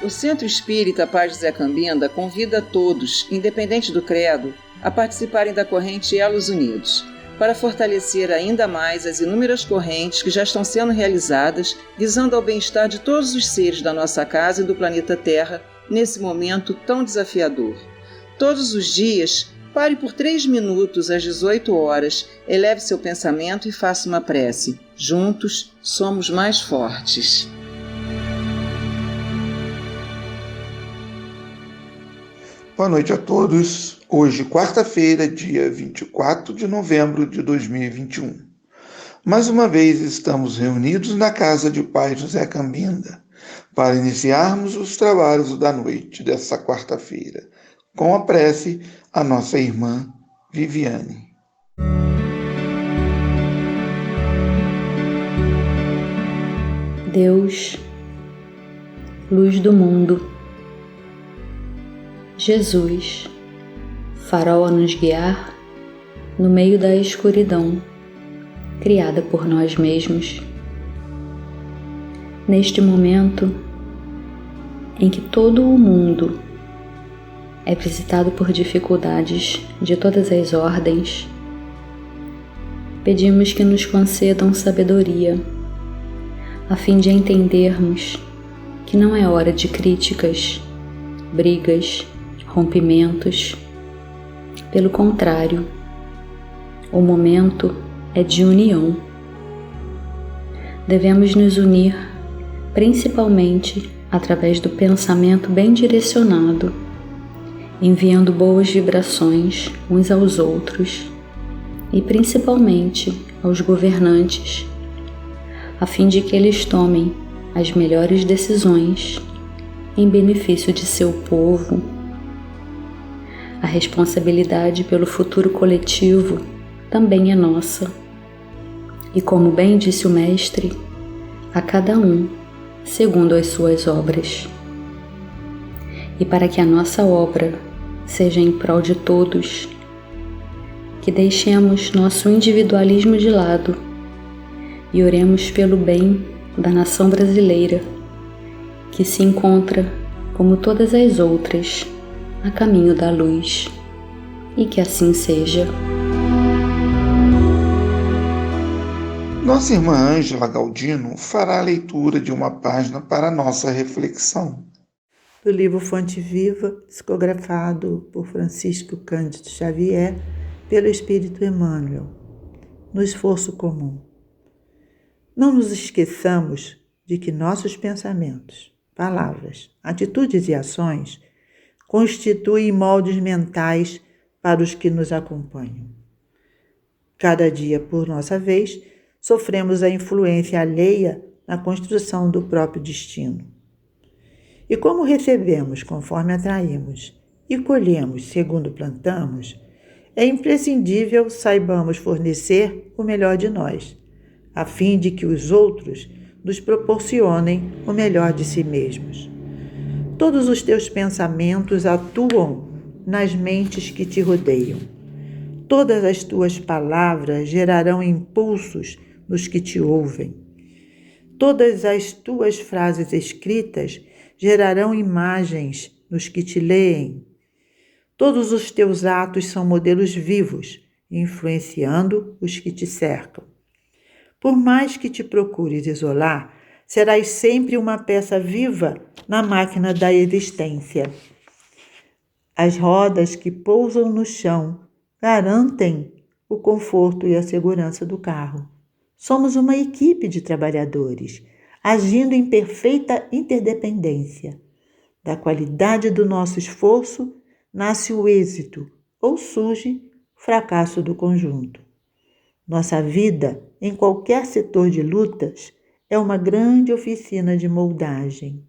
O Centro Espírita Paz José Cambinda convida a todos, independente do credo, a participarem da corrente Elos Unidos, para fortalecer ainda mais as inúmeras correntes que já estão sendo realizadas, visando ao bem-estar de todos os seres da nossa casa e do planeta Terra, nesse momento tão desafiador. Todos os dias, pare por 3 minutos às 18 horas, eleve seu pensamento e faça uma prece. Juntos, somos mais fortes. Boa noite a todos. Hoje, quarta-feira, dia 24 de novembro de 2021. Mais uma vez estamos reunidos na casa de Pai José Cambinda para iniciarmos os trabalhos da noite dessa quarta-feira, com a prece à nossa irmã Viviane. Deus, luz do mundo, Jesus, farol a nos guiar no meio da escuridão criada por nós mesmos. Neste momento em que todo o mundo é visitado por dificuldades de todas as ordens, pedimos que nos concedam sabedoria, a fim de entendermos que não é hora de críticas, brigas, rompimentos. Pelo contrário, o momento é de união. Devemos nos unir principalmente através do pensamento bem direcionado, enviando boas vibrações uns aos outros e principalmente aos governantes, a fim de que eles tomem as melhores decisões em benefício de seu povo. A responsabilidade pelo futuro coletivo também é nossa. E como bem disse o Mestre, a cada um segundo as suas obras. E para que a nossa obra seja em prol de todos, que deixemos nosso individualismo de lado e oremos pelo bem da nação brasileira, que se encontra, como todas as outras, a caminho da luz, e que assim seja. Nossa irmã Ângela Galdino fará a leitura de uma página para nossa reflexão. Do livro Fonte Viva, psicografado por Francisco Cândido Xavier, pelo Espírito Emmanuel, no esforço comum. Não nos esqueçamos de que nossos pensamentos, palavras, atitudes e ações constituem moldes mentais para os que nos acompanham. Cada dia, por nossa vez, sofremos a influência alheia na construção do próprio destino. E como recebemos conforme atraímos e colhemos segundo plantamos, é imprescindível saibamos fornecer o melhor de nós, a fim de que os outros nos proporcionem o melhor de si mesmos. Todos os teus pensamentos atuam nas mentes que te rodeiam. Todas as tuas palavras gerarão impulsos nos que te ouvem. Todas as tuas frases escritas gerarão imagens nos que te leem. Todos os teus atos são modelos vivos, influenciando os que te cercam. Por mais que te procures isolar, serás sempre uma peça viva na máquina da existência. As rodas que pousam no chão garantem o conforto e a segurança do carro. Somos uma equipe de trabalhadores, agindo em perfeita interdependência. Da qualidade do nosso esforço nasce o êxito ou surge o fracasso do conjunto. Nossa vida, em qualquer setor de lutas, é uma grande oficina de moldagem.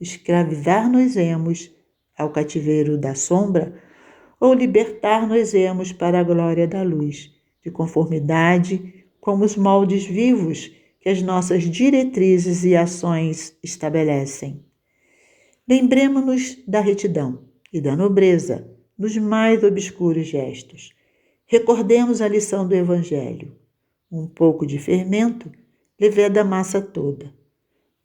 Escravizar-nos-emos ao cativeiro da sombra ou libertar-nos-emos para a glória da luz, de conformidade com os moldes vivos que as nossas diretrizes e ações estabelecem. Lembremo-nos da retidão e da nobreza nos mais obscuros gestos. Recordemos a lição do Evangelho. Um pouco de fermento leveda a massa toda.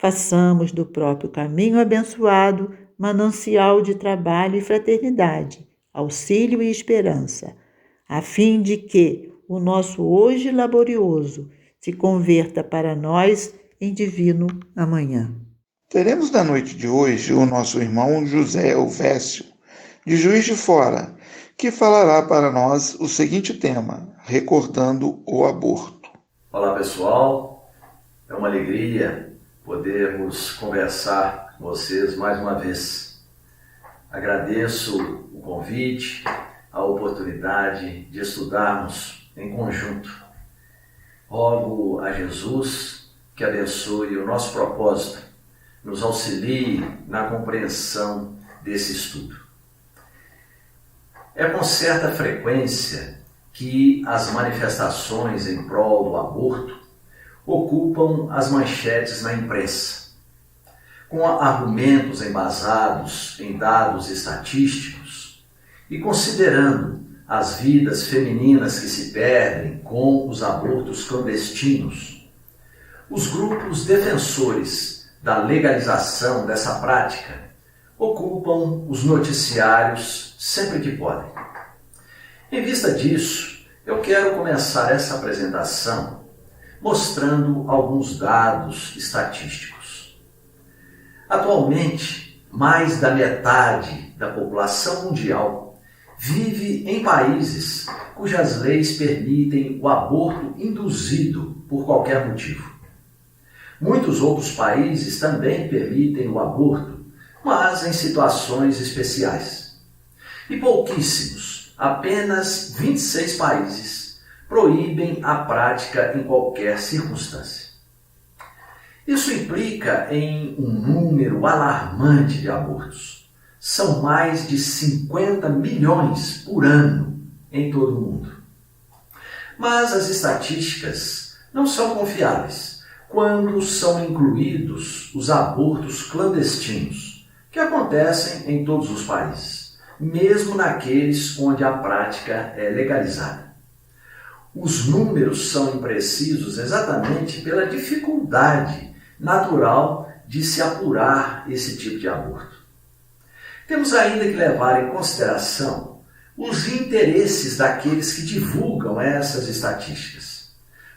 Façamos do próprio caminho abençoado manancial de trabalho e fraternidade, auxílio e esperança, a fim de que o nosso hoje laborioso se converta para nós em divino amanhã. Teremos na noite de hoje o nosso irmão José Elvésio, de Juiz de Fora, que falará para nós o seguinte tema, recordando o aborto. Olá pessoal, é uma alegria podermos conversar com vocês mais uma vez. Agradeço o convite, a oportunidade de estudarmos em conjunto. Rogo a Jesus que abençoe o nosso propósito, nos auxilie na compreensão desse estudo. É com certa frequência que as manifestações em prol do aborto ocupam as manchetes na imprensa, com argumentos embasados em dados estatísticos e considerando as vidas femininas que se perdem com os abortos clandestinos. Os grupos defensores da legalização dessa prática ocupam os noticiários sempre que podem. Em vista disso, eu quero começar essa apresentação mostrando alguns dados estatísticos. Atualmente, mais da metade da população mundial vive em países cujas leis permitem o aborto induzido por qualquer motivo. Muitos outros países também permitem o aborto, mas em situações especiais. E pouquíssimos, apenas 26 países, proíbem a prática em qualquer circunstância. Isso implica em um número alarmante de abortos. São mais de 50 milhões por ano em todo o mundo. Mas as estatísticas não são confiáveis quando são incluídos os abortos clandestinos, que acontecem em todos os países, mesmo naqueles onde a prática é legalizada. Os números são imprecisos exatamente pela dificuldade natural de se apurar esse tipo de aborto. Temos ainda que levar em consideração os interesses daqueles que divulgam essas estatísticas,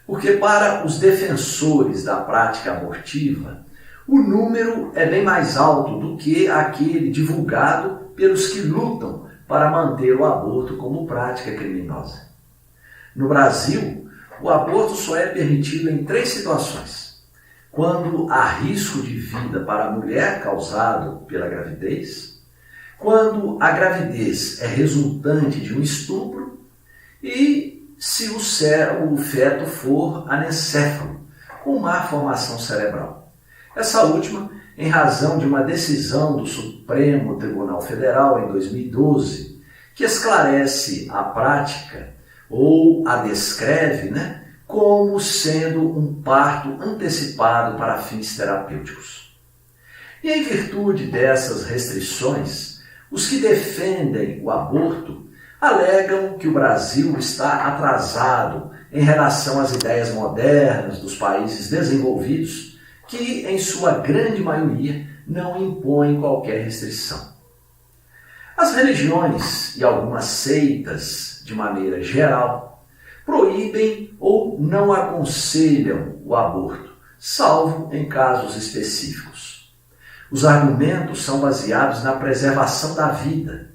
porque para os defensores da prática abortiva, o número é bem mais alto do que aquele divulgado pelos que lutam para manter o aborto como prática criminosa. No Brasil, o aborto só é permitido em 3 situações: quando há risco de vida para a mulher causado pela gravidez, quando a gravidez é resultante de um estupro e se o feto for anencéfalo, com má formação cerebral. Essa última, em razão de uma decisão do Supremo Tribunal Federal em 2012, que esclarece a prática ou a descreve, como sendo um parto antecipado para fins terapêuticos. E em virtude dessas restrições, os que defendem o aborto alegam que o Brasil está atrasado em relação às ideias modernas dos países desenvolvidos, que, em sua grande maioria, não impõem qualquer restrição. As religiões e algumas seitas, de maneira geral, proíbem ou não aconselham o aborto, salvo em casos específicos. Os argumentos são baseados na preservação da vida,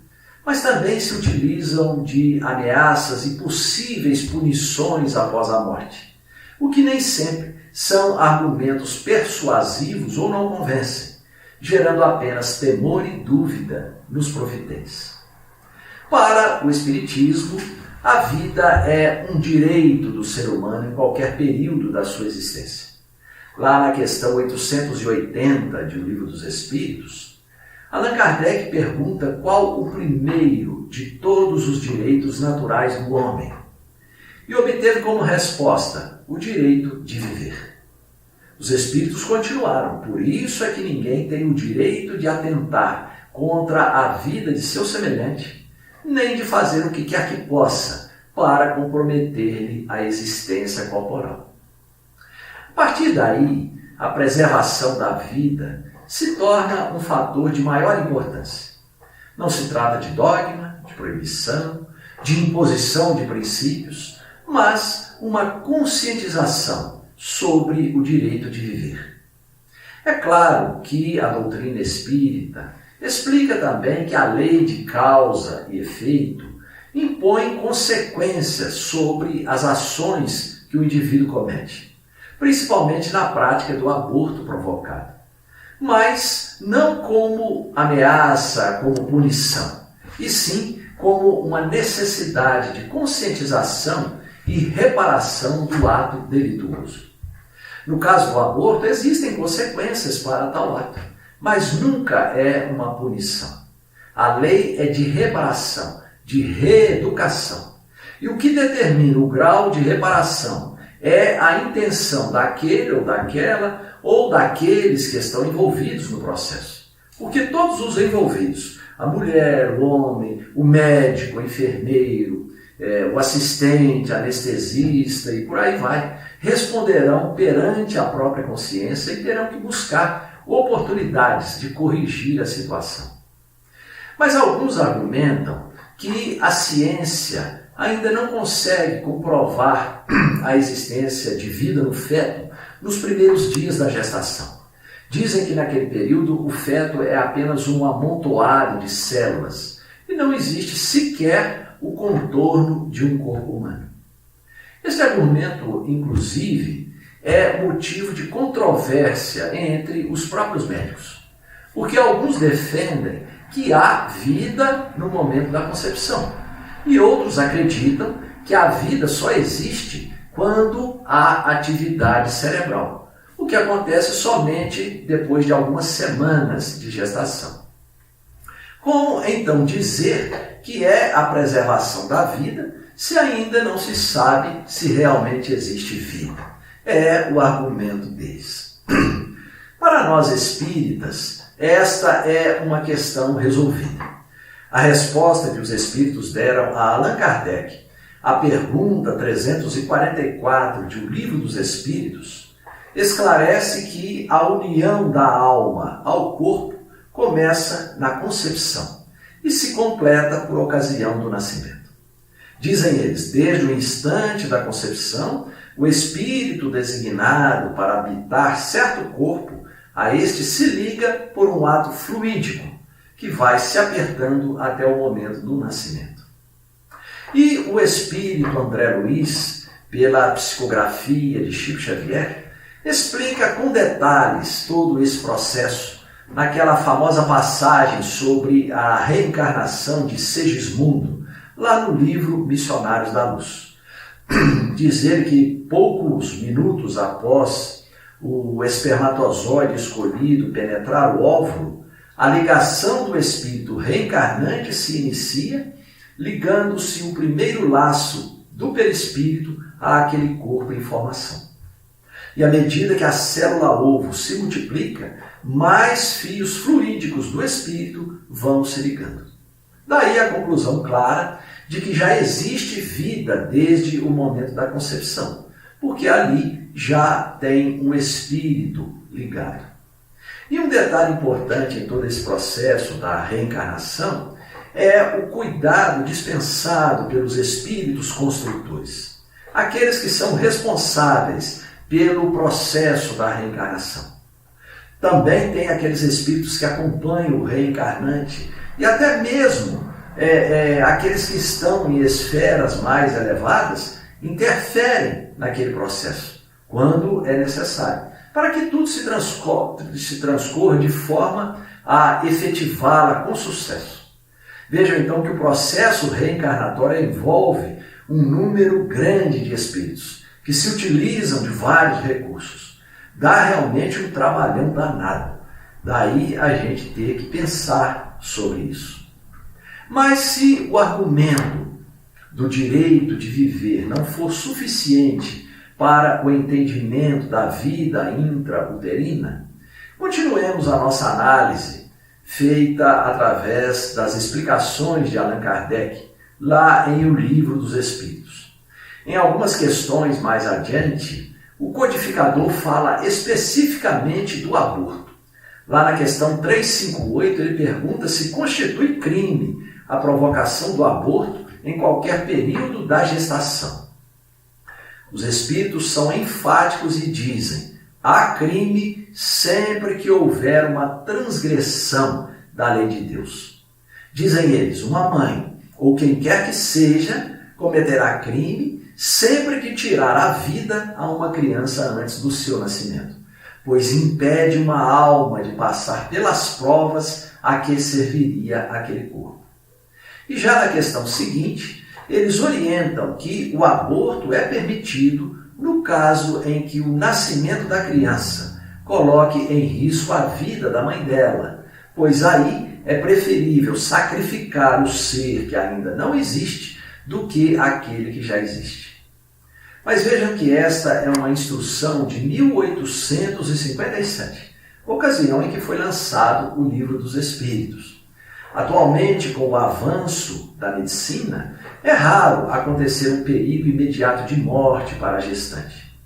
mas também se utilizam de ameaças e possíveis punições após a morte, o que nem sempre são argumentos persuasivos ou não convencem, gerando apenas temor e dúvida nos profitentes. Para o Espiritismo, a vida é um direito do ser humano em qualquer período da sua existência. Lá na questão 880 de O Livro dos Espíritos, Allan Kardec pergunta qual o primeiro de todos os direitos naturais do homem e obteve como resposta o direito de viver. Os Espíritos continuaram: por isso é que ninguém tem o direito de atentar contra a vida de seu semelhante, nem de fazer o que quer que possa para comprometer-lhe a existência corporal. A partir daí, a preservação da vida se torna um fator de maior importância. Não se trata de dogma, de proibição, de imposição de princípios, mas uma conscientização sobre o direito de viver. É claro que a doutrina espírita explica também que a lei de causa e efeito impõe consequências sobre as ações que o indivíduo comete, principalmente na prática do aborto provocado, mas não como ameaça, como punição, e sim como uma necessidade de conscientização e reparação do ato delituoso. No caso do aborto, existem consequências para tal ato, mas nunca é uma punição. A lei é de reparação, de reeducação. E o que determina o grau de reparação é a intenção daquele ou daquela ou daqueles que estão envolvidos no processo. Porque todos os envolvidos, a mulher, o homem, o médico, o enfermeiro, o assistente, anestesista e por aí vai, responderão perante a própria consciência e terão que buscar oportunidades de corrigir a situação. Mas alguns argumentam que a ciência ainda não consegue comprovar a existência de vida no feto nos primeiros dias da gestação. Dizem que naquele período o feto é apenas um amontoado de células e não existe sequer o contorno de um corpo humano. Este argumento, inclusive, é motivo de controvérsia entre os próprios médicos, porque alguns defendem que há vida no momento da concepção e outros acreditam que a vida só existe quando há atividade cerebral, o que acontece somente depois de algumas semanas de gestação. Como então dizer que é a preservação da vida se ainda não se sabe se realmente existe vida? É o argumento deles. Para nós espíritas, esta é uma questão resolvida. A resposta que os espíritos deram a Allan Kardec à pergunta 344 de O Livro dos Espíritos esclarece que a união da alma ao corpo começa na concepção e se completa por ocasião do nascimento. Dizem eles, desde o instante da concepção, o espírito designado para habitar certo corpo, a este se liga por um ato fluídico, que vai se apertando até o momento do nascimento. E o espírito André Luiz, pela psicografia de Chico Xavier, explica com detalhes todo esse processo naquela famosa passagem sobre a reencarnação de Segismundo, lá no livro Missionários da Luz. Dizer que poucos minutos após o espermatozoide escolhido penetrar o óvulo, a ligação do espírito reencarnante se inicia, ligando-se o primeiro laço do perispírito àquele corpo em formação. E à medida que a célula-ovo se multiplica, mais fios fluídicos do espírito vão se ligando. Daí a conclusão clara de que já existe vida desde o momento da concepção, porque ali já tem um espírito ligado. E um detalhe importante em todo esse processo da reencarnação é o cuidado dispensado pelos espíritos construtores, aqueles que são responsáveis pelo processo da reencarnação. Também tem aqueles espíritos que acompanham o reencarnante e até mesmo aqueles que estão em esferas mais elevadas interferem naquele processo, quando é necessário, para que tudo se transcorra de forma a efetivá-la com sucesso. Vejam então que o processo reencarnatório envolve um número grande de espíritos que se utilizam de vários recursos. Dá realmente um trabalhão danado. Daí a gente ter que pensar sobre isso. Mas se o argumento do direito de viver não for suficiente para o entendimento da vida intrauterina, continuemos a nossa análise feita através das explicações de Allan Kardec, lá em O Livro dos Espíritos. Em algumas questões mais adiante, o codificador fala especificamente do aborto. Lá na questão 358, ele pergunta se constitui crime a provocação do aborto em qualquer período da gestação. Os espíritos são enfáticos e dizem: há crime sempre que houver uma transgressão da lei de Deus. Dizem eles: uma mãe, ou quem quer que seja, cometerá crime sempre que tirar a vida a uma criança antes do seu nascimento, pois impede uma alma de passar pelas provas a que serviria aquele corpo. E já na questão seguinte, eles orientam que o aborto é permitido no caso em que o nascimento da criança coloque em risco a vida da mãe dela, pois aí é preferível sacrificar o ser que ainda não existe do que aquele que já existe. Mas vejam que esta é uma instrução de 1857, ocasião em que foi lançado o Livro dos Espíritos. Atualmente, com o avanço da medicina, é raro acontecer um perigo imediato de morte para a gestante.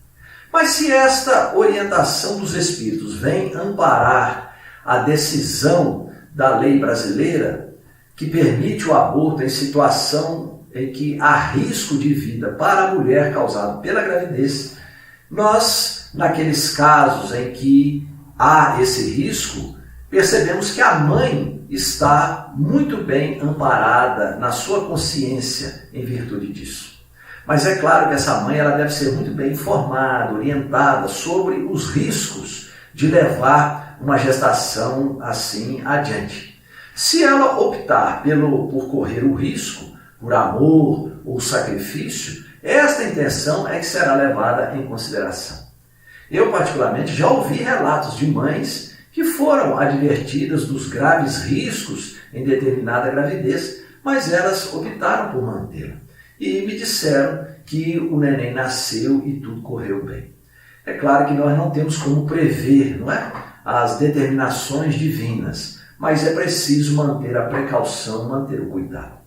Mas se esta orientação dos Espíritos vem amparar a decisão da lei brasileira, que permite o aborto em situação em que há risco de vida para a mulher causado pela gravidez, nós, naqueles casos em que há esse risco, percebemos que a mãe está muito bem amparada na sua consciência em virtude disso. Mas é claro que essa mãe ela deve ser muito bem informada, orientada sobre os riscos de levar uma gestação assim adiante. Se ela optar por correr o risco, por amor ou sacrifício, esta intenção é que será levada em consideração. Eu, particularmente, já ouvi relatos de mães que foram advertidas dos graves riscos em determinada gravidez, mas elas optaram por mantê-la. E me disseram que o neném nasceu e tudo correu bem. É claro que nós não temos como prever, não é, as determinações divinas, mas é preciso manter a precaução, manter o cuidado.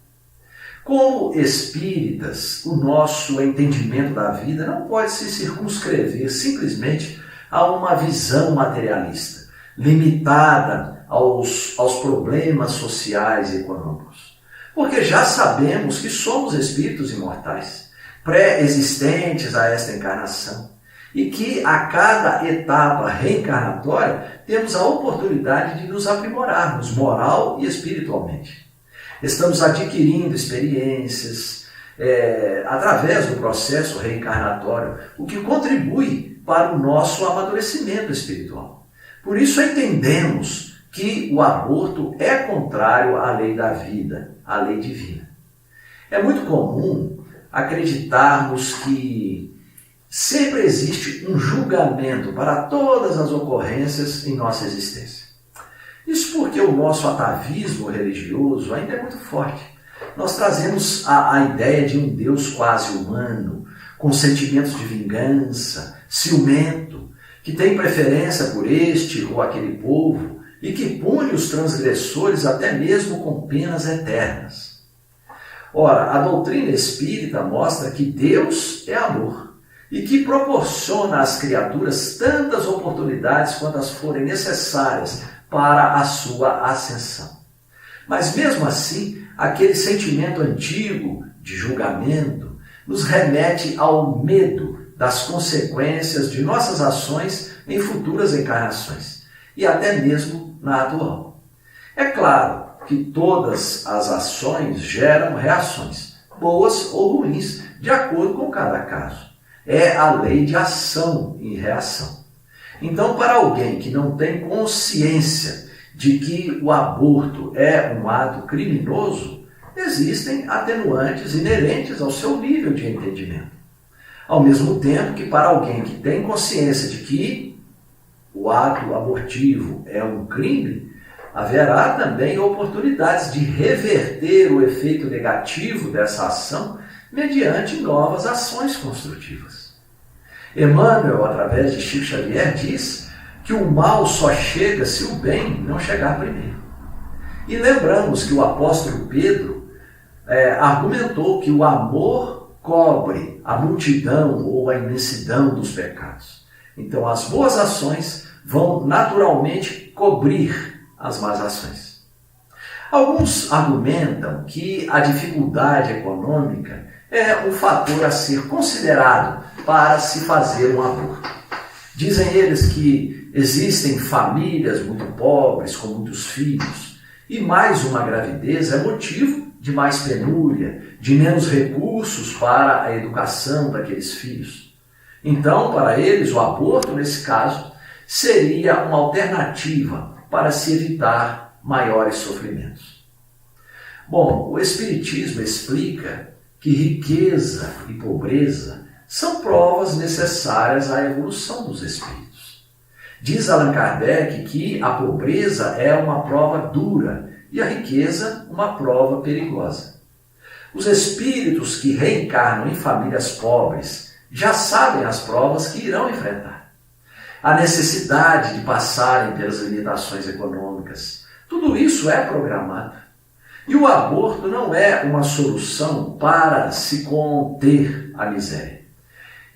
Como espíritas, o nosso entendimento da vida não pode se circunscrever simplesmente a uma visão materialista, limitada aos problemas sociais e econômicos. Porque já sabemos que somos espíritos imortais, pré-existentes a esta encarnação, e que a cada etapa reencarnatória temos a oportunidade de nos aprimorarmos moral e espiritualmente. Estamos adquirindo experiências através do processo reencarnatório, o que contribui para o nosso amadurecimento espiritual. Por isso entendemos que o aborto é contrário à lei da vida, à lei divina. É muito comum acreditarmos que sempre existe um julgamento para todas as ocorrências em nossa existência. Isso porque o nosso atavismo religioso ainda é muito forte. Nós trazemos a ideia de um Deus quase humano, com sentimentos de vingança, ciumento, que tem preferência por este ou aquele povo e que pune os transgressores até mesmo com penas eternas. Ora, a doutrina espírita mostra que Deus é amor e que proporciona às criaturas tantas oportunidades quantas forem necessárias para a sua ascensão. Mas mesmo assim, aquele sentimento antigo de julgamento nos remete ao medo das consequências de nossas ações em futuras encarnações e até mesmo na atual. É claro que todas as ações geram reações, boas ou ruins, de acordo com cada caso. É a lei de ação e reação. Então, para alguém que não tem consciência de que o aborto é um ato criminoso, existem atenuantes inerentes ao seu nível de entendimento. Ao mesmo tempo que para alguém que tem consciência de que o ato abortivo é um crime, haverá também oportunidades de reverter o efeito negativo dessa ação mediante novas ações construtivas. Emmanuel, através de Chico Xavier, diz que o mal só chega se o bem não chegar primeiro. E lembramos que o apóstolo Pedro argumentou que o amor cobre a multidão ou a imensidão dos pecados. Então, as boas ações vão naturalmente cobrir as más ações. Alguns argumentam que a dificuldade econômica é um fator a ser considerado para se fazer um aborto. Dizem eles que existem famílias muito pobres, com muitos filhos, e mais uma gravidez é motivo de mais penúria, de menos recursos para a educação daqueles filhos. Então, para eles, o aborto, nesse caso, seria uma alternativa para se evitar maiores sofrimentos. Bom, o Espiritismo explica que riqueza e pobreza são provas necessárias à evolução dos espíritos. Diz Allan Kardec que a pobreza é uma prova dura e a riqueza uma prova perigosa. Os espíritos que reencarnam em famílias pobres já sabem as provas que irão enfrentar. A necessidade de passarem pelas limitações econômicas, tudo isso é programado. E o aborto não é uma solução para se conter a miséria.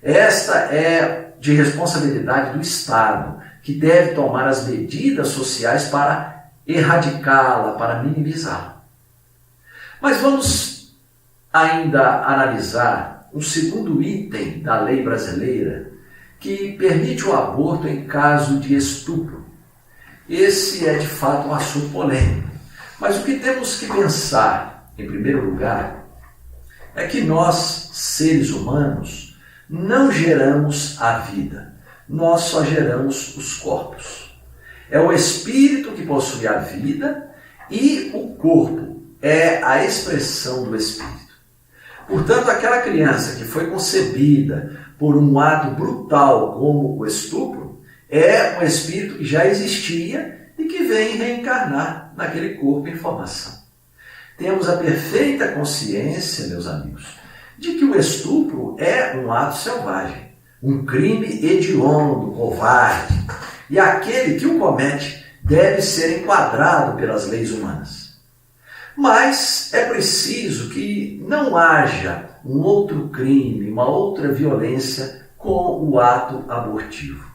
Esta é de responsabilidade do Estado, que deve tomar as medidas sociais para erradicá-la, para minimizá-la. Mas vamos ainda analisar um segundo item da lei brasileira que permite o aborto em caso de estupro. Esse é de fato um assunto polêmico. Mas o que temos que pensar, em primeiro lugar, é que nós, seres humanos, não geramos a vida, nós só geramos os corpos. É o espírito que possui a vida e o corpo é a expressão do espírito. Portanto, aquela criança que foi concebida por um ato brutal como o estupro é um espírito que já existia e que vem reencarnar naquele corpo em formação. Temos a perfeita consciência, meus amigos, de que o estupro é um ato selvagem, um crime hediondo, covarde, e aquele que o comete deve ser enquadrado pelas leis humanas. Mas é preciso que não haja um outro crime, uma outra violência com o ato abortivo.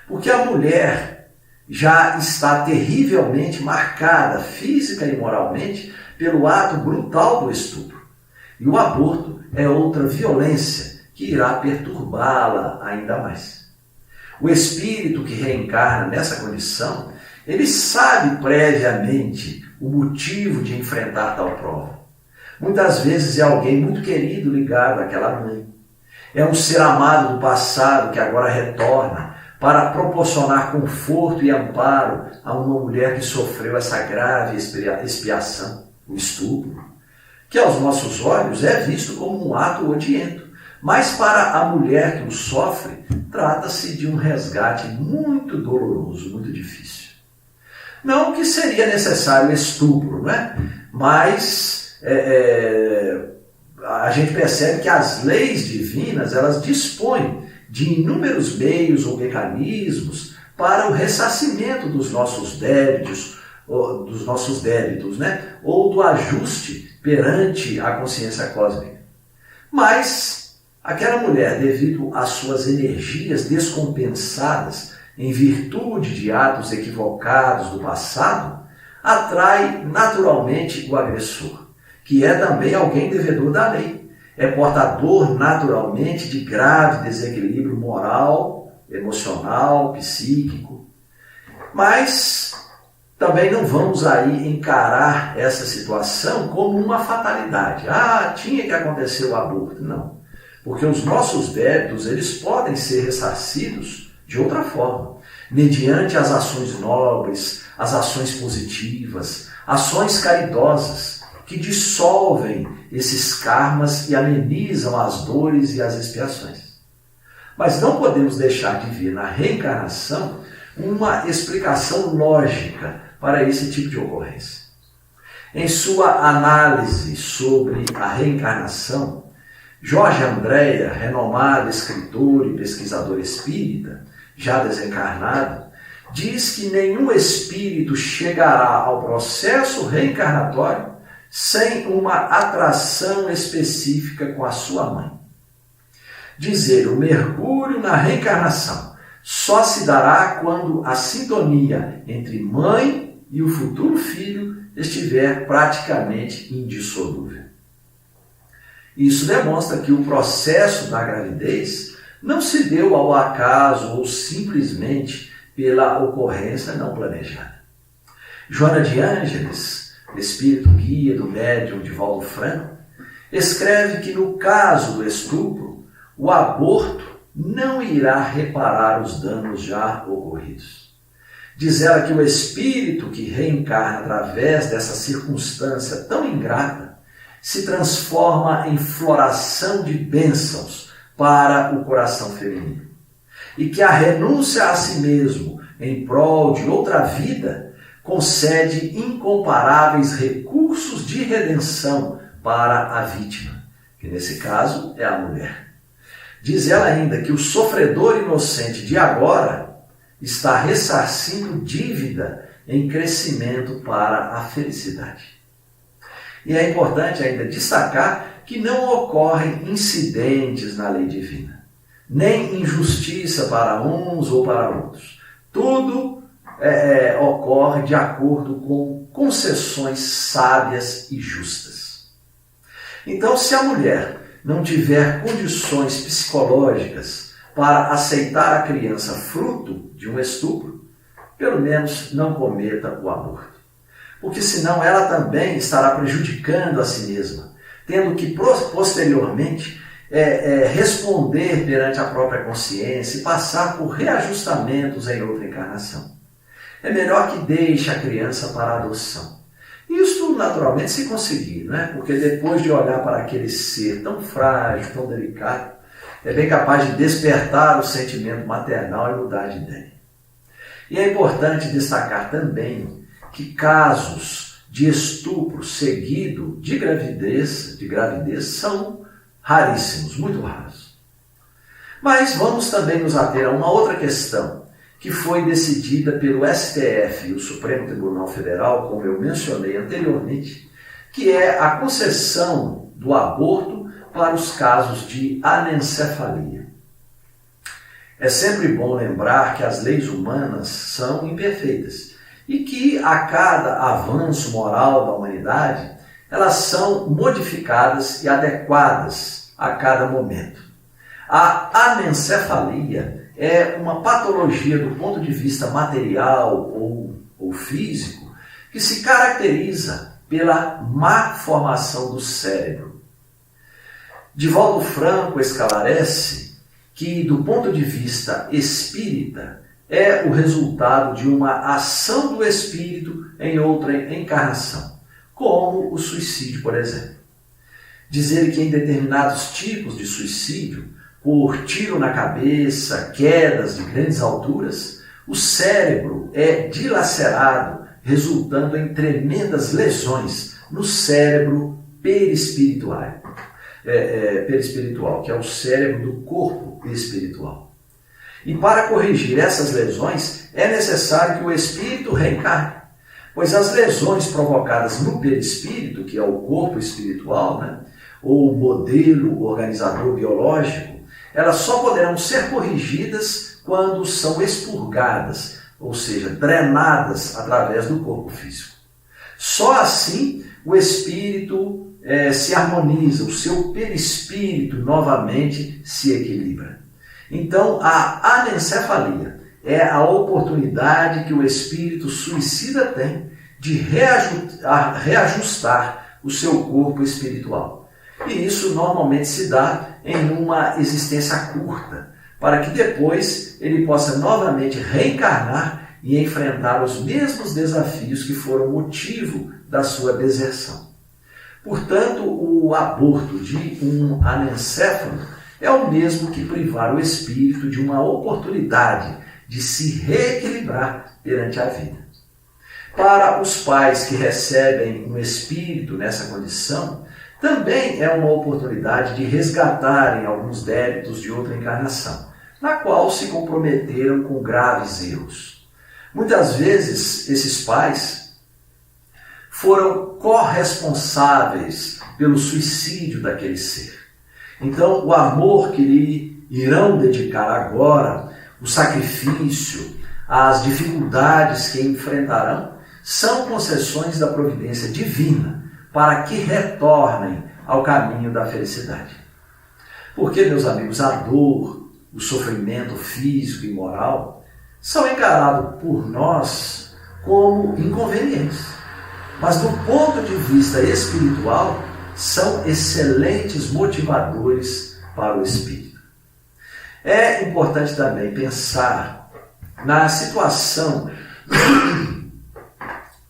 Porque a mulher já está terrivelmente marcada, física e moralmente, pelo ato brutal do estupro. E o aborto é outra violência que irá perturbá-la ainda mais. O espírito que reencarna nessa condição, ele sabe previamente o motivo de enfrentar tal prova. Muitas vezes é alguém muito querido ligado àquela mãe. É um ser amado do passado que agora retorna para proporcionar conforto e amparo a uma mulher que sofreu essa grave expiação, o estupro, que aos nossos olhos é visto como um ato odiento, mas para a mulher que o sofre, trata-se de um resgate muito doloroso, muito difícil. Não que seria necessário estupro, não é? Mas a gente percebe que as leis divinas, elas dispõem de inúmeros meios ou mecanismos para o ressarcimento dos nossos débitos, né? Ou do ajuste perante a consciência cósmica. Mas aquela mulher, devido às suas energias descompensadas em virtude de atos equivocados do passado, atrai naturalmente o agressor, que é também alguém devedor da lei. É portador naturalmente de grave desequilíbrio moral, emocional, psíquico. Mas também não vamos aí encarar essa situação como uma fatalidade. Tinha que acontecer o aborto. Não. Porque os nossos débitos, eles podem ser ressarcidos de outra forma, mediante as ações nobres, as ações positivas, ações caridosas, que dissolvem esses karmas e amenizam as dores e as expiações. Mas não podemos deixar de ver na reencarnação uma explicação lógica para esse tipo de ocorrência. Em sua análise sobre a reencarnação, Jorge Andréa, renomado escritor e pesquisador espírita, já desencarnado, diz que nenhum espírito chegará ao processo reencarnatório sem uma atração específica com a sua mãe. Dizer o mergulho na reencarnação só se dará quando a sintonia entre mãe e o futuro filho estiver praticamente indissolúvel. Isso demonstra que o processo da gravidez não se deu ao acaso ou simplesmente pela ocorrência não planejada. Joana de Ângeles, espírito guia do médium Divaldo Franco, escreve que no caso do estupro, o aborto não irá reparar os danos já ocorridos. Diz ela que o espírito que reencarna através dessa circunstância tão ingrata se transforma em floração de bênçãos para o coração feminino. E que a renúncia a si mesmo em prol de outra vida concede incomparáveis recursos de redenção para a vítima, que nesse caso é a mulher. Diz ela ainda que o sofredor inocente de agora está ressarcindo dívida em crescimento para a felicidade. E é importante ainda destacar que não ocorrem incidentes na lei divina, nem injustiça para uns ou para outros. Tudo ocorre de acordo com concessões sábias e justas. Então, se a mulher não tiver condições psicológicas para aceitar a criança fruto de um estupro, pelo menos não cometa o aborto. Porque senão ela também estará prejudicando a si mesma, tendo que posteriormente responder perante a própria consciência e passar por reajustamentos em outra encarnação. É melhor que deixe a criança para a adoção. Isso naturalmente se conseguir, né? Porque depois de olhar para aquele ser tão frágil, tão delicado, é bem capaz de despertar o sentimento maternal e mudar de ideia. E é importante destacar também que casos de estupro seguido de gravidez são raríssimos, muito raros. Mas vamos também nos ater a uma outra questão, que foi decidida pelo STF e o Supremo Tribunal Federal, como eu mencionei anteriormente, que é a concessão do aborto para os casos de anencefalia. É sempre bom lembrar que as leis humanas são imperfeitas e que a cada avanço moral da humanidade, elas são modificadas e adequadas a cada momento. A anencefalia é uma patologia do ponto de vista material ou físico que se caracteriza pela má formação do cérebro. Divaldo Franco esclarece que, do ponto de vista espírita, é o resultado de uma ação do espírito em outra encarnação, como o suicídio, por exemplo. Dizer que em determinados tipos de suicídio, por tiro na cabeça, quedas de grandes alturas, o cérebro é dilacerado, resultando em tremendas lesões no cérebro perispiritual, que é o cérebro do corpo espiritual. E para corrigir essas lesões, é necessário que o espírito reencarne, pois as lesões provocadas no perispírito, que é o corpo espiritual, ou o modelo organizador biológico, elas só poderão ser corrigidas quando são expurgadas, ou seja, drenadas através do corpo físico. Só assim o espírito se harmoniza, o seu perispírito novamente se equilibra. Então, a anencefalia é a oportunidade que o espírito suicida tem de reajustar o seu corpo espiritual. E isso normalmente se dá em uma existência curta, para que depois ele possa novamente reencarnar e enfrentar os mesmos desafios que foram motivo da sua deserção. Portanto, o aborto de um anencéfalo é o mesmo que privar o espírito de uma oportunidade de se reequilibrar perante a vida. Para os pais que recebem um espírito nessa condição, também é uma oportunidade de resgatarem alguns débitos de outra encarnação, na qual se comprometeram com graves erros. Muitas vezes, esses pais foram corresponsáveis pelo suicídio daquele ser. Então, o amor que irão dedicar agora, o sacrifício, as dificuldades que enfrentarão, são concessões da providência divina para que retornem ao caminho da felicidade. Porque, meus amigos, a dor, o sofrimento físico e moral são encarados por nós como inconvenientes. Mas, do ponto de vista espiritual, são excelentes motivadores para o espírito. É importante também pensar na situação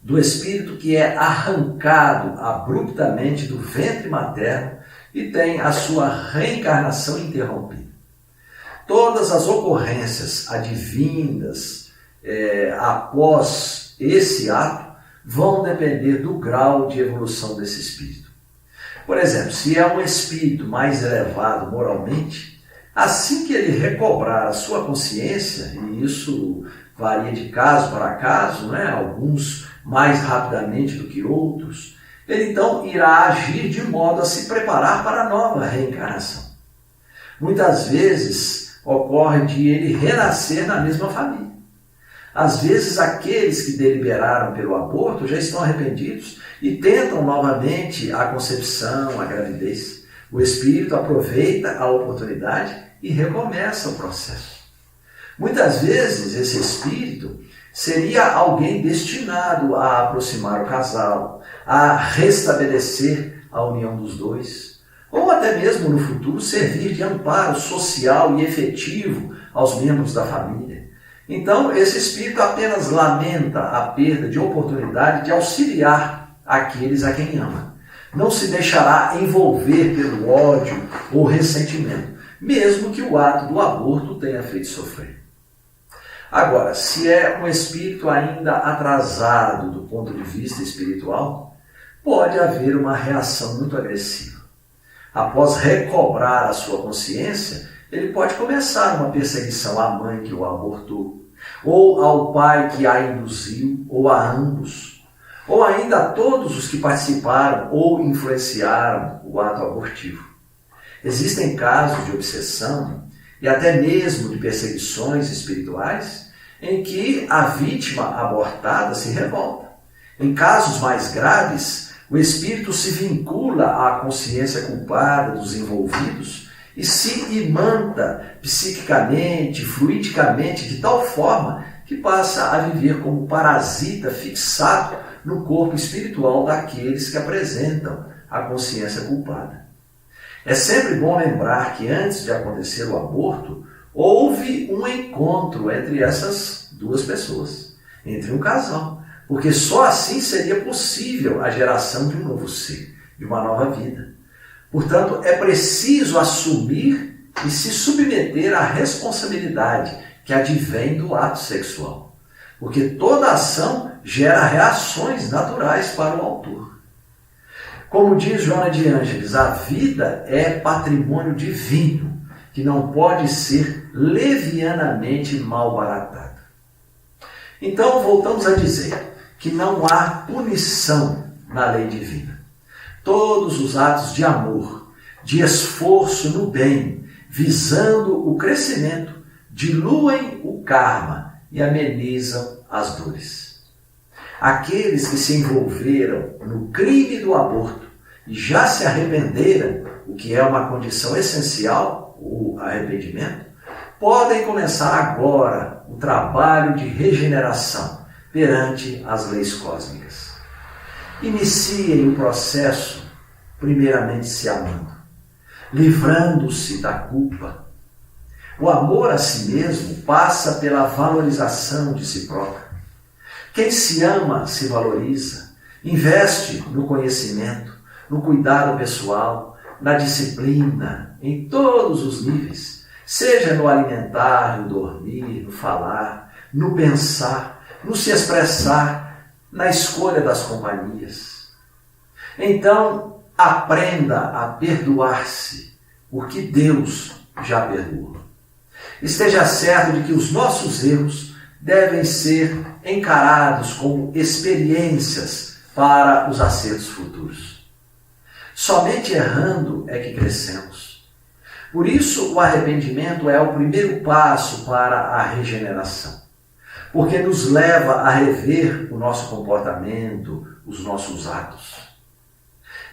do espírito que é arrancado abruptamente do ventre materno e tem a sua reencarnação interrompida. Todas as ocorrências advindas após esse ato vão depender do grau de evolução desse espírito. Por exemplo, se é um espírito mais elevado moralmente, assim que ele recobrar a sua consciência, e isso varia de caso para caso, alguns mais rapidamente do que outros, ele então irá agir de modo a se preparar para a nova reencarnação. Muitas vezes ocorre de ele renascer na mesma família. Às vezes aqueles que deliberaram pelo aborto já estão arrependidos e tentam novamente a concepção, a gravidez. O espírito aproveita a oportunidade e recomeça o processo. Muitas vezes esse espírito seria alguém destinado a aproximar o casal, a restabelecer a união dos dois, ou até mesmo no futuro servir de amparo social e efetivo aos membros da família. Então, esse espírito apenas lamenta a perda de oportunidade de auxiliar aqueles a quem ama. Não se deixará envolver pelo ódio ou ressentimento, mesmo que o ato do aborto tenha feito sofrer. Agora, se é um espírito ainda atrasado do ponto de vista espiritual, pode haver uma reação muito agressiva. Após recobrar a sua consciência, ele pode começar uma perseguição à mãe que o abortou, ou ao pai que a induziu, ou a ambos, ou ainda a todos os que participaram ou influenciaram o ato abortivo. Existem casos de obsessão e até mesmo de perseguições espirituais em que a vítima abortada se revolta. Em casos mais graves, o espírito se vincula à consciência culpada dos envolvidos e se imanta psiquicamente, fluidicamente, de tal forma que passa a viver como parasita fixado no corpo espiritual daqueles que apresentam a consciência culpada. É sempre bom lembrar que antes de acontecer o aborto, houve um encontro entre essas duas pessoas, entre um casal, porque só assim seria possível a geração de um novo ser, de uma nova vida. Portanto, é preciso assumir e se submeter à responsabilidade que advém do ato sexual, porque toda ação gera reações naturais para o autor. Como diz Joana de Ângeles, a vida é patrimônio divino, que não pode ser levianamente malbaratada. Então, voltamos a dizer que não há punição na lei divina. Todos os atos de amor, de esforço no bem, visando o crescimento, diluem o karma e amenizam as dores. Aqueles que se envolveram no crime do aborto e já se arrependeram, o que é uma condição essencial, o arrependimento, podem começar agora o trabalho de regeneração perante as leis cósmicas. Iniciem o processo, primeiramente se amando, livrando-se da culpa. O amor a si mesmo passa pela valorização de si próprio. Quem se ama se valoriza, investe no conhecimento, no cuidado pessoal, na disciplina, em todos os níveis, seja no alimentar, no dormir, no falar, no pensar, no se expressar, na escolha das companhias. Então, aprenda a perdoar-se, porque Deus já perdoou. Esteja certo de que os nossos erros devem ser encarados como experiências para os acertos futuros. Somente errando é que crescemos. Por isso, o arrependimento é o primeiro passo para a regeneração, porque nos leva a rever o nosso comportamento, os nossos atos.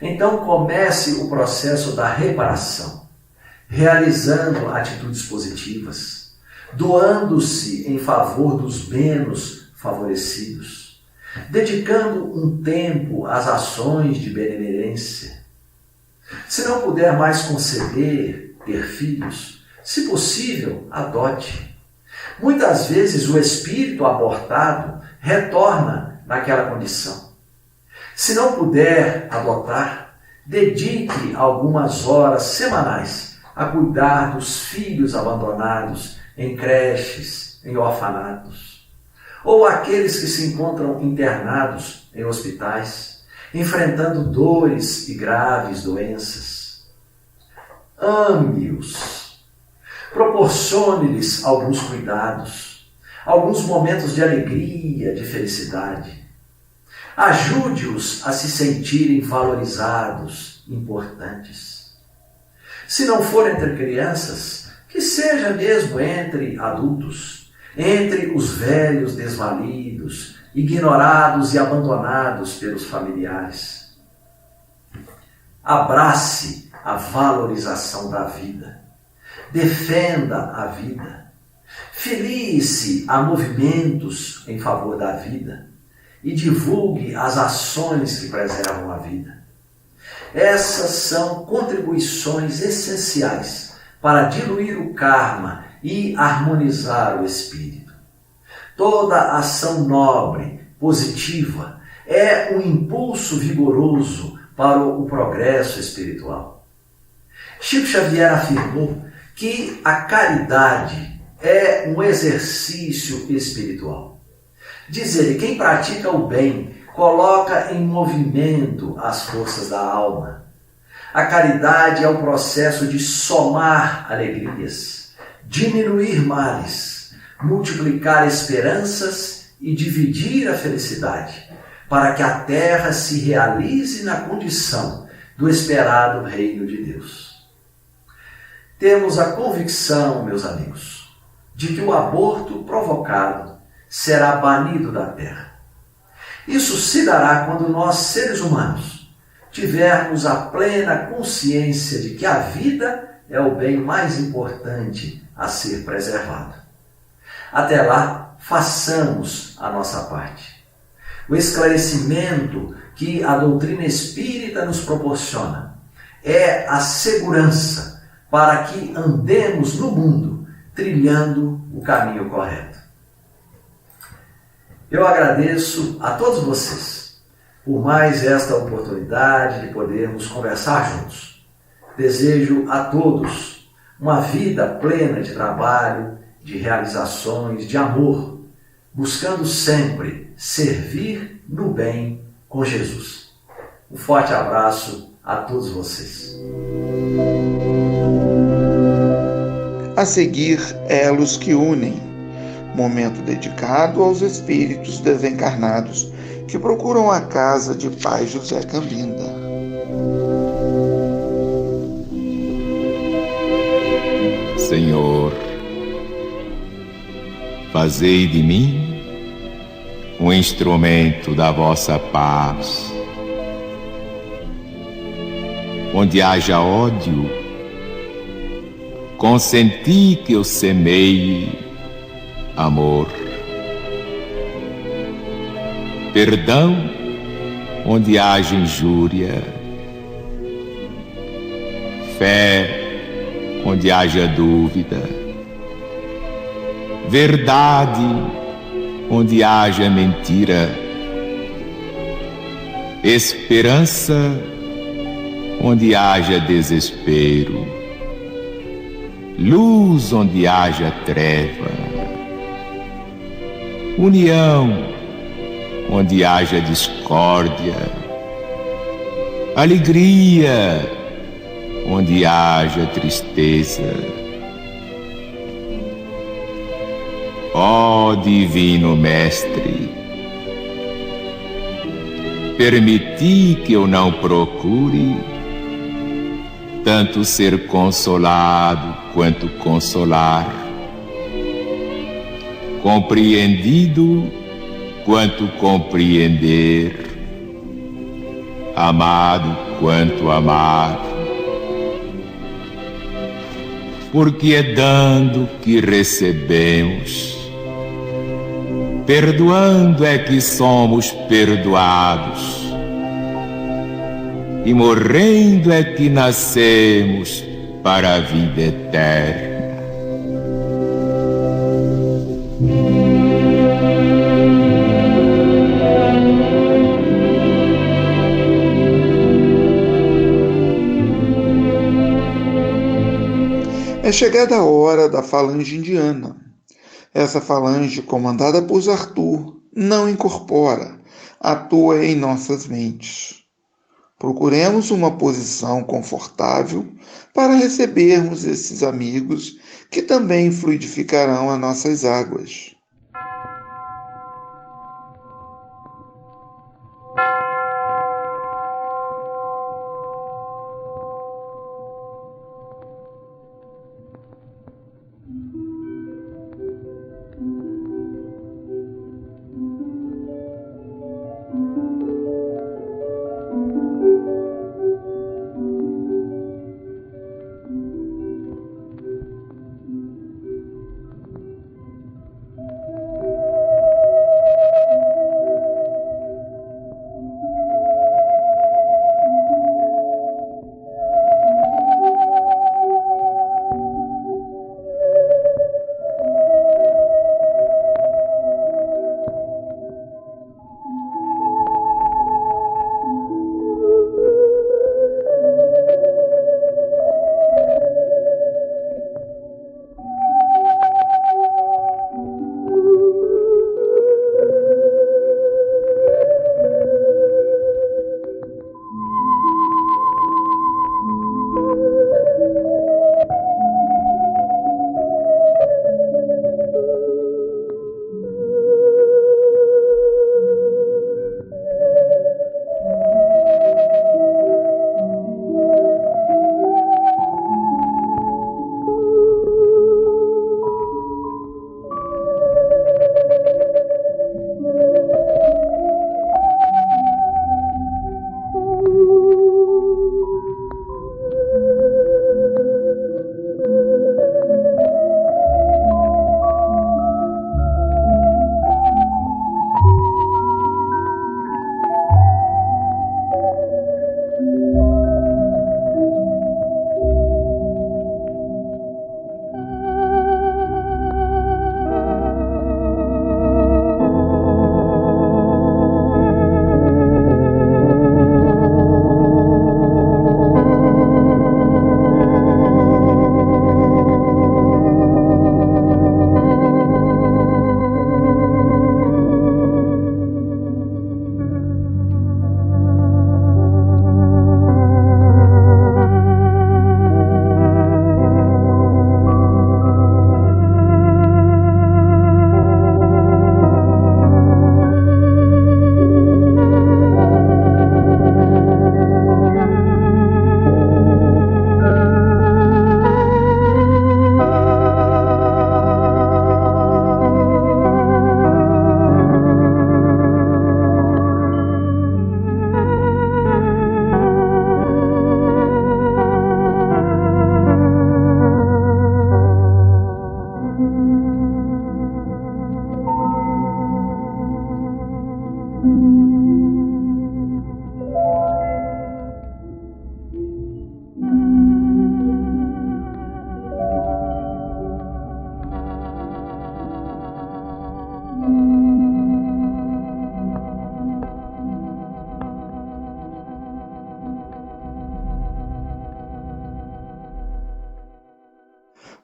Então comece o processo da reparação, realizando atitudes positivas, doando-se em favor dos menos favorecidos, dedicando um tempo às ações de benemerência. Se não puder mais conceber, ter filhos, se possível, adote. Muitas vezes o espírito abortado retorna naquela condição. Se não puder adotar, dedique algumas horas semanais a cuidar dos filhos abandonados em creches, em orfanatos, ou aqueles que se encontram internados em hospitais, enfrentando dores e graves doenças. Ame-os. Proporcione-lhes alguns cuidados, alguns momentos de alegria, de felicidade. Ajude-os a se sentirem valorizados, importantes. Se não for entre crianças, que seja mesmo entre adultos, entre os velhos desvalidos, ignorados e abandonados pelos familiares. Abrace a valorização da vida. Defenda a vida. Filie-se a movimentos em favor da vida e divulgue as ações que preservam a vida. Essas são contribuições essenciais para diluir o karma e harmonizar o espírito. Toda ação nobre, positiva, é um impulso vigoroso para o progresso espiritual. Chico Xavier afirmou que a caridade é um exercício espiritual. Diz ele, quem pratica o bem coloca em movimento as forças da alma. A caridade é o processo de somar alegrias, diminuir males, multiplicar esperanças e dividir a felicidade, para que a terra se realize na condição do esperado reino de Deus. Temos a convicção, meus amigos, de que o aborto provocado será banido da terra. Isso se dará quando nós, seres humanos, tivermos a plena consciência de que a vida é o bem mais importante a ser preservado. Até lá, façamos a nossa parte. O esclarecimento que a doutrina espírita nos proporciona é a segurança para que andemos no mundo trilhando o caminho correto. Eu agradeço a todos vocês por mais esta oportunidade de podermos conversar juntos. Desejo a todos uma vida plena de trabalho, de realizações, de amor, buscando sempre servir no bem com Jesus. Um forte abraço a todos vocês. A seguir, Elos que Unem, momento dedicado aos espíritos desencarnados que procuram a casa de Pai José Cambinda. Senhor, fazei de mim um instrumento da vossa paz. Onde haja ódio, consenti que eu semeie amor. Perdão onde haja injúria. Fé onde haja dúvida. Verdade onde haja mentira. Esperança onde haja desespero. Luz onde haja treva. União onde haja discórdia. Alegria onde haja tristeza. Ó Divino Mestre, permiti que eu não procure tanto ser consolado quanto consolar, compreendido quanto compreender, amado quanto amar, porque é dando que recebemos, perdoando é que somos perdoados, e morrendo é que nascemos para a vida eterna. É chegada a hora da falange indiana. Essa falange, comandada por Arthur, não incorpora, atua em nossas mentes. Procuremos uma posição confortável para recebermos esses amigos que também fluidificarão as nossas águas.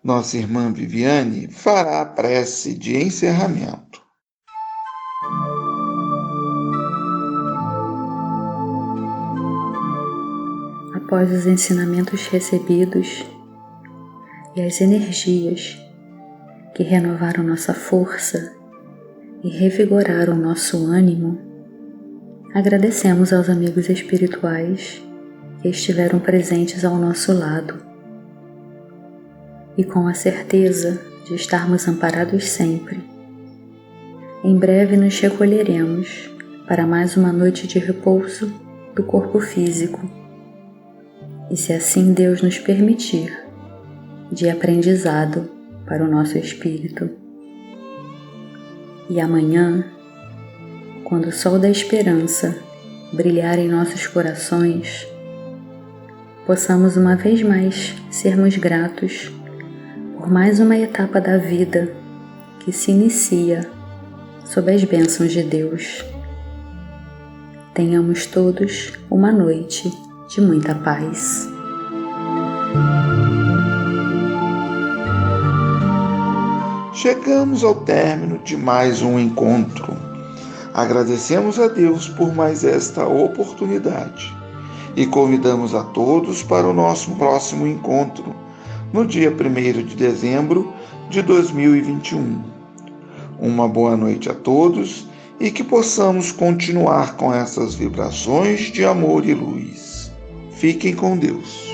Nossa irmã Viviane fará a prece de encerramento. Após os ensinamentos recebidos e as energias que renovaram nossa força e revigoraram nosso ânimo, Agradecemos aos amigos espirituais que estiveram presentes ao nosso lado e com a certeza de estarmos amparados sempre. Em breve nos recolheremos para mais uma noite de repouso do corpo físico e, se assim Deus nos permitir, de aprendizado para o nosso espírito. E amanhã, quando o sol da esperança brilhar em nossos corações, possamos uma vez mais sermos gratos por mais uma etapa da vida que se inicia sob as bênçãos de Deus. Tenhamos todos uma noite de muita paz. Chegamos ao término de mais um encontro. Agradecemos a Deus por mais esta oportunidade e convidamos a todos para o nosso próximo encontro, no dia 1º de dezembro de 2021. Uma boa noite a todos e que possamos continuar com essas vibrações de amor e luz. Fiquem com Deus.